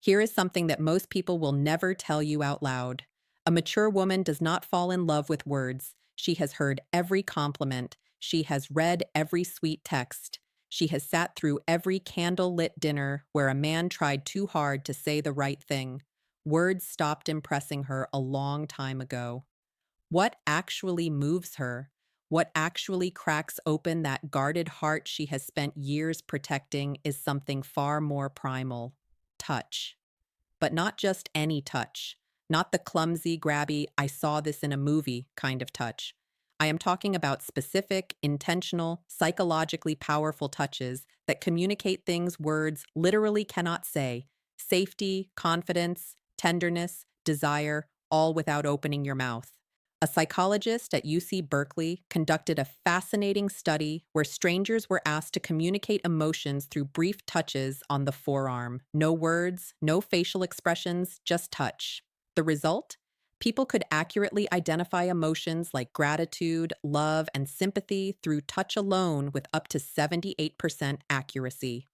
Here is something that most people will never tell you out loud. A mature woman does not fall in love with words. She has heard every compliment. She has read every sweet text. She has sat through every candle-lit dinner where a man tried too hard to say the right thing. Words stopped impressing her a long time ago. What actually moves her? What actually cracks open that guarded heart she has spent years protecting is something far more primal: touch. But not just any touch, not the clumsy, grabby, I saw this in a movie kind of touch. I am talking about specific, intentional, psychologically powerful touches that communicate things words literally cannot say: safety, confidence, tenderness, desire, all without opening your mouth. A psychologist at UC Berkeley conducted a fascinating study where strangers were asked to communicate emotions through brief touches on the forearm. No words, no facial expressions, just touch. The result? People could accurately identify emotions like gratitude, love, and sympathy through touch alone with up to 78% accuracy.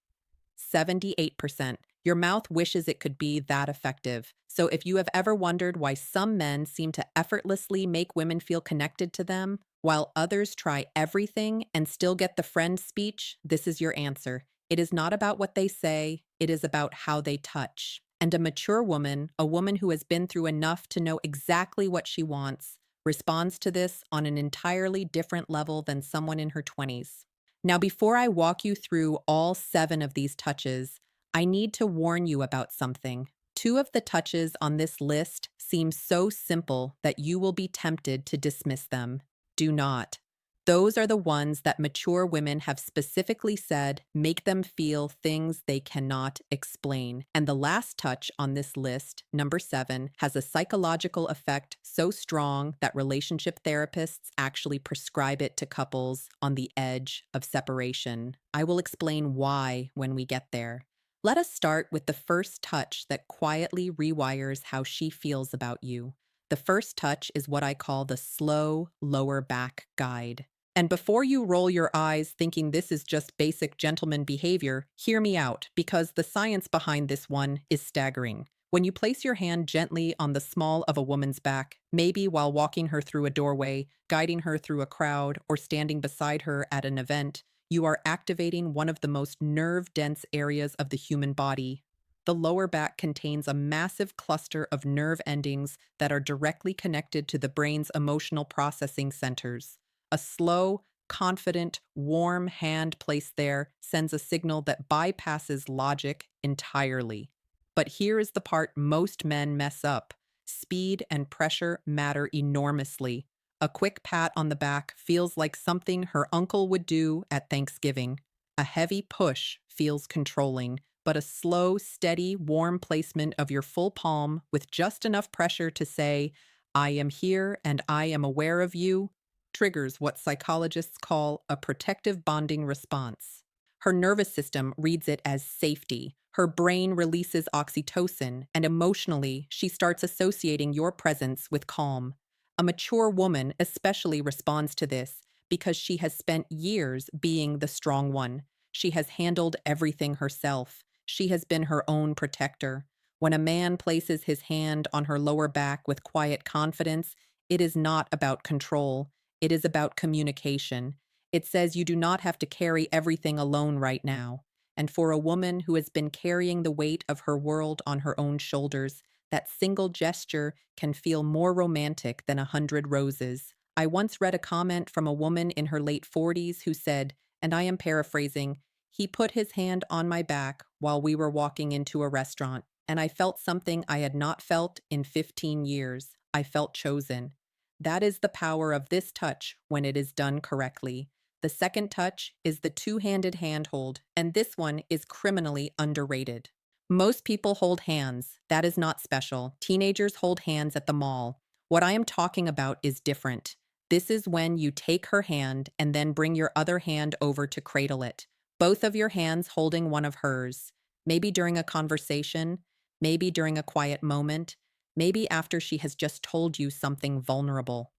78%. Your mouth wishes it could be that effective. So if you have ever wondered why some men seem to effortlessly make women feel connected to them, while others try everything and still get the friend speech, this is your answer. It is not about what they say, it is about how they touch. And a mature woman, a woman who has been through enough to know exactly what she wants, responds to this on an entirely different level than someone in her 20s. Now, before I walk you through all 7 of these touches, I need to warn you about something. 2 of the touches on this list seem so simple that you will be tempted to dismiss them. Do not. Those are the ones that mature women have specifically said make them feel things they cannot explain. And the last touch on this list, number 7, has a psychological effect so strong that relationship therapists actually prescribe it to couples on the edge of separation. I will explain why when we get there. Let us start with the first touch that quietly rewires how she feels about you. The first touch is what I call the slow lower back guide. And before you roll your eyes thinking this is just basic gentleman behavior, hear me out, because the science behind this one is staggering. When you place your hand gently on the small of a woman's back, maybe while walking her through a doorway, guiding her through a crowd, or standing beside her at an event, you are activating one of the most nerve-dense areas of the human body. The lower back contains a massive cluster of nerve endings that are directly connected to the brain's emotional processing centers. A slow, confident, warm hand placed there sends a signal that bypasses logic entirely. But here is the part most men mess up. Speed and pressure matter enormously. A quick pat on the back feels like something her uncle would do at Thanksgiving. A heavy push feels controlling, but a slow, steady, warm placement of your full palm with just enough pressure to say, I am here and I am aware of you, triggers what psychologists call a protective bonding response. Her nervous system reads it as safety. Her brain releases oxytocin, and emotionally, she starts associating your presence with calm. A mature woman especially responds to this because she has spent years being the strong one. She has handled everything herself. She has been her own protector. When a man places his hand on her lower back with quiet confidence, it is not about control. It is about communication. It says you do not have to carry everything alone right now. And for a woman who has been carrying the weight of her world on her own shoulders, that single gesture can feel more romantic than 100 roses. I once read a comment from a woman in her late 40s who said, and I am paraphrasing, he put his hand on my back while we were walking into a restaurant, and I felt something I had not felt in 15 years. I felt chosen. That is the power of this touch when it is done correctly. The second touch is the two-handed handhold, and this one is criminally underrated. Most people hold hands. That is not special. Teenagers hold hands at the mall. What I am talking about is different. This is when you take her hand and then bring your other hand over to cradle it. Both of your hands holding one of hers. Maybe during a conversation, maybe during a quiet moment, maybe after she has just told you something vulnerable.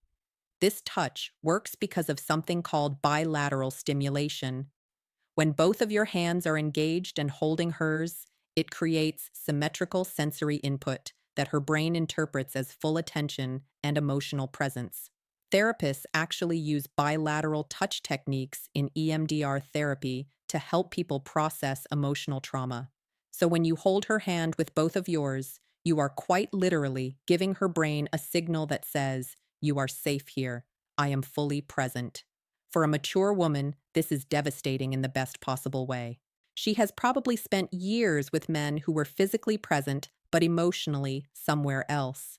This touch works because of something called bilateral stimulation. When both of your hands are engaged and holding hers, It creates symmetrical sensory input that her brain interprets as full attention and emotional presence. Therapists actually use bilateral touch techniques in EMDR therapy to help people process emotional trauma. So when you hold her hand with both of yours, you are quite literally giving her brain a signal that says, "You are safe here. I am fully present." For a mature woman, this is devastating in the best possible way. She has probably spent years with men who were physically present, but emotionally somewhere else.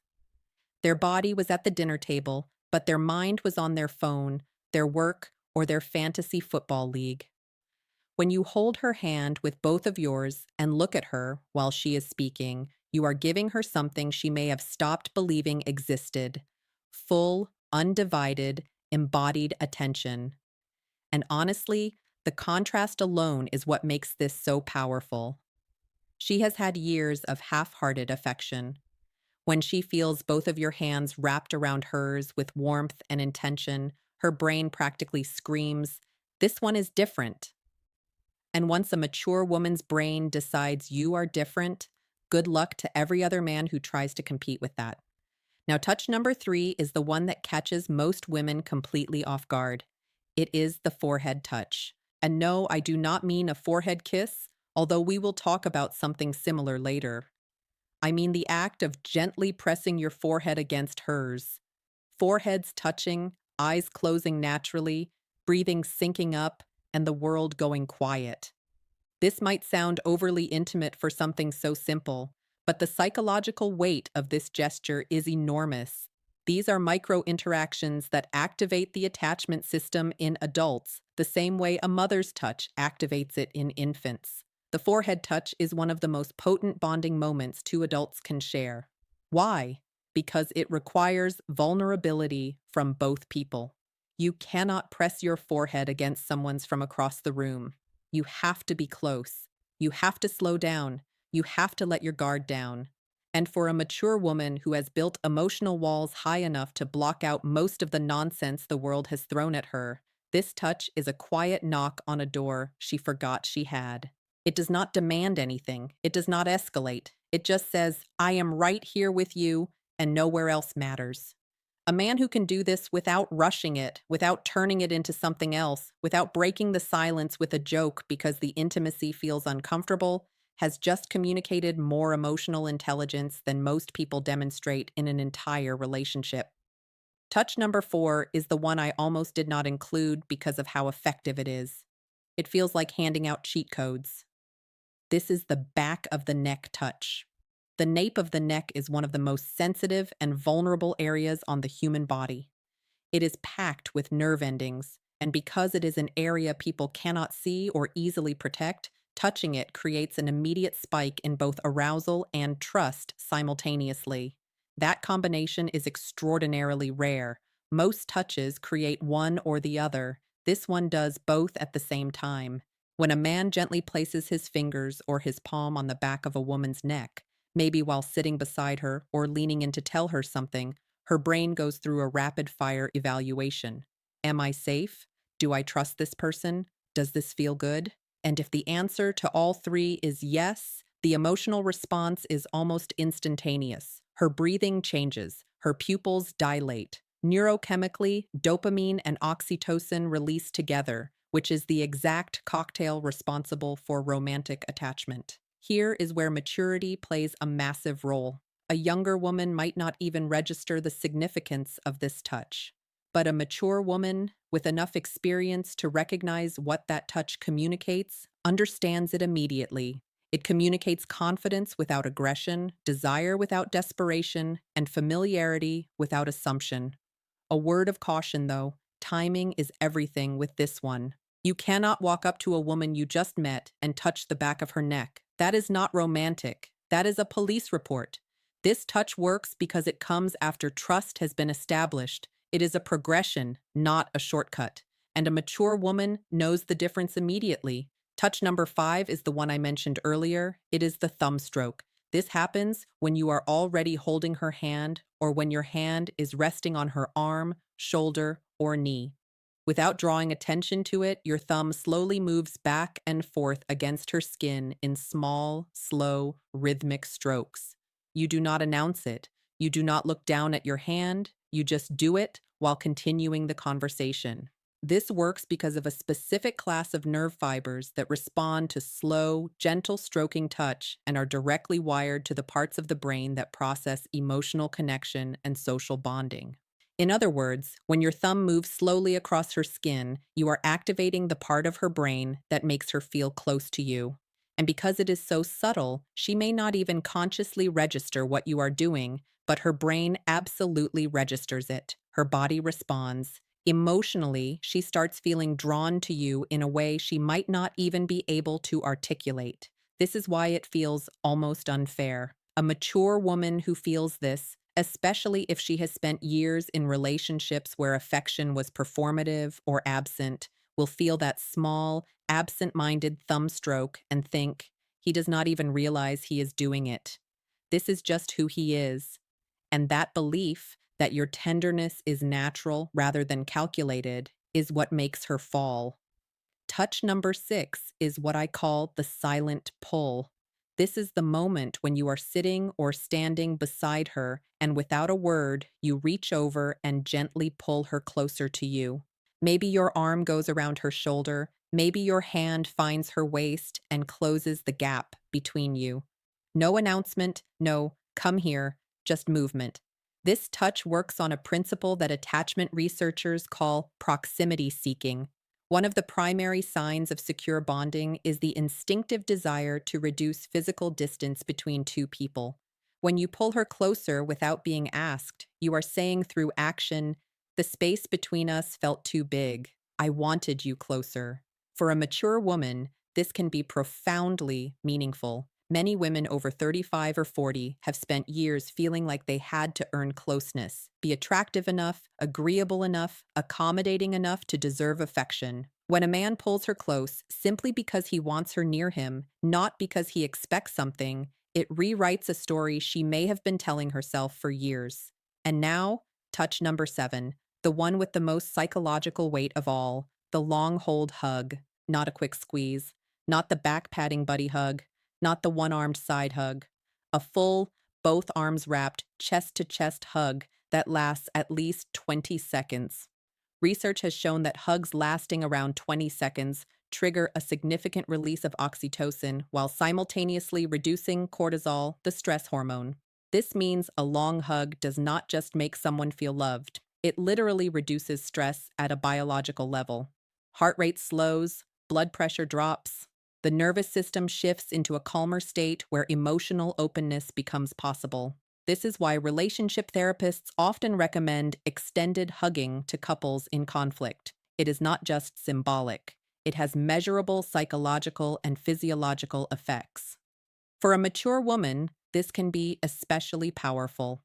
Their body was at the dinner table, but their mind was on their phone, their work, or their fantasy football league. When you hold her hand with both of yours and look at her while she is speaking, you are giving her something she may have stopped believing existed: full, undivided, embodied attention. And honestly, the contrast alone is what makes this so powerful. She has had years of half hearted affection. When she feels both of your hands wrapped around hers with warmth and intention, her brain practically screams, "This one is different." And once a mature woman's brain decides you are different, good luck to every other man who tries to compete with that. Now, touch number 3 is the one that catches most women completely off guard. It is the forehead touch. And no, I do not mean a forehead kiss, although we will talk about something similar later. I mean the act of gently pressing your forehead against hers. Foreheads touching, eyes closing naturally, breathing syncing up, and the world going quiet. This might sound overly intimate for something so simple, but the psychological weight of this gesture is enormous. These are micro interactions that activate the attachment system in adults, the same way a mother's touch activates it in infants. The forehead touch is one of the most potent bonding moments two adults can share. Why? Because it requires vulnerability from both people. You cannot press your forehead against someone's from across the room. You have to be close. You have to slow down. You have to let your guard down. And for a mature woman who has built emotional walls high enough to block out most of the nonsense the world has thrown at her, this touch is a quiet knock on a door she forgot she had. It does not demand anything. It does not escalate. It just says, "I am right here with you, and nowhere else matters." A man who can do this without rushing it, without turning it into something else, without breaking the silence with a joke because the intimacy feels uncomfortable, has just communicated more emotional intelligence than most people demonstrate in an entire relationship. Touch number 4 is the one I almost did not include because of how effective it is. It feels like handing out cheat codes. This is the back of the neck touch. The nape of the neck is one of the most sensitive and vulnerable areas on the human body. It is packed with nerve endings, and because it is an area people cannot see or easily protect, touching it creates an immediate spike in both arousal and trust simultaneously. That combination is extraordinarily rare. Most touches create one or the other. This one does both at the same time. When a man gently places his fingers or his palm on the back of a woman's neck, maybe while sitting beside her or leaning in to tell her something, her brain goes through a rapid fire evaluation. Am I safe? Do I trust this person? Does this feel good? And if the answer to all three is yes, the emotional response is almost instantaneous. Her breathing changes, her pupils dilate. Neurochemically, dopamine and oxytocin release together, which is the exact cocktail responsible for romantic attachment. Here is where maturity plays a massive role. A younger woman might not even register the significance of this touch. But a mature woman, with enough experience to recognize what that touch communicates, understands it immediately. It communicates confidence without aggression, desire without desperation, and familiarity without assumption. A word of caution, though: timing is everything with this one. You cannot walk up to a woman you just met and touch the back of her neck. That is not romantic. That is a police report. This touch works because it comes after trust has been established. It is a progression, not a shortcut. And a mature woman knows the difference immediately. Touch number 5 is the one I mentioned earlier. It is the thumb stroke. This happens when you are already holding her hand or when your hand is resting on her arm, shoulder, or knee. Without drawing attention to it, your thumb slowly moves back and forth against her skin in small, slow, rhythmic strokes. You do not announce it. You do not look down at your hand. You just do it while continuing the conversation. This works because of a specific class of nerve fibers that respond to slow, gentle stroking touch and are directly wired to the parts of the brain that process emotional connection and social bonding. In other words, when your thumb moves slowly across her skin, you are activating the part of her brain that makes her feel close to you. And because it is so subtle, she may not even consciously register what you are doing, but her brain absolutely registers it. Her body responds. Emotionally, she starts feeling drawn to you in a way she might not even be able to articulate. This is why it feels almost unfair. A mature woman who feels this, especially if she has spent years in relationships where affection was performative or absent, will feel that small, absent minded thumb stroke and think, he does not even realize he is doing it. This is just who he is. And that belief that your tenderness is natural rather than calculated is what makes her fall. Touch number 6 is what I call the silent pull. This is the moment when you are sitting or standing beside her, and without a word, you reach over and gently pull her closer to you. Maybe your arm goes around her shoulder, maybe your hand finds her waist and closes the gap between you. No announcement, no, come here, just movement. This touch works on a principle that attachment researchers call proximity seeking. One of the primary signs of secure bonding is the instinctive desire to reduce physical distance between two people. When you pull her closer without being asked, you are saying through action, the space between us felt too big. I wanted you closer. For a mature woman, this can be profoundly meaningful. Many women over 35 or 40 have spent years feeling like they had to earn closeness, be attractive enough, agreeable enough, accommodating enough to deserve affection. When a man pulls her close simply because he wants her near him, not because he expects something, it rewrites a story she may have been telling herself for years. And now, touch number 7, the one with the most psychological weight of all, the long hold hug, not a quick squeeze, not the back patting buddy hug, not the one-armed side hug. A full, both arms wrapped, chest-to-chest hug that lasts at least 20 seconds. Research has shown that hugs lasting around 20 seconds trigger a significant release of oxytocin while simultaneously reducing cortisol, the stress hormone. This means a long hug does not just make someone feel loved, it literally reduces stress at a biological level. Heart rate slows, blood pressure drops, the nervous system shifts into a calmer state where emotional openness becomes possible. This is why relationship therapists often recommend extended hugging to couples in conflict. It is not just symbolic, it has measurable psychological and physiological effects. For a mature woman, this can be especially powerful.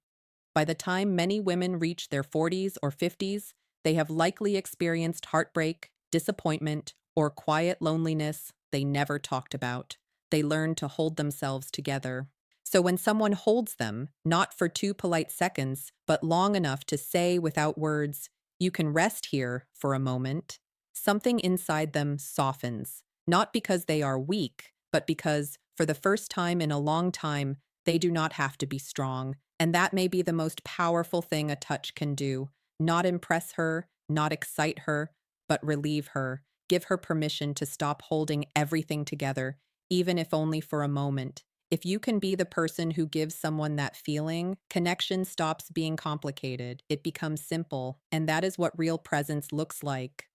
By the time many women reach their 40s or 50s, they have likely experienced heartbreak, disappointment, or quiet loneliness they never talked about. They learn to hold themselves together. So when someone holds them, not for 2 polite seconds, but long enough to say without words, you can rest here for a moment, something inside them softens, not because they are weak, but because, for the first time in a long time, they do not have to be strong. And that may be the most powerful thing a touch can do. Not impress her, not excite her, but relieve her. Give her permission to stop holding everything together, even if only for a moment. If you can be the person who gives someone that feeling, connection stops being complicated. It becomes simple, and that is what real presence looks like.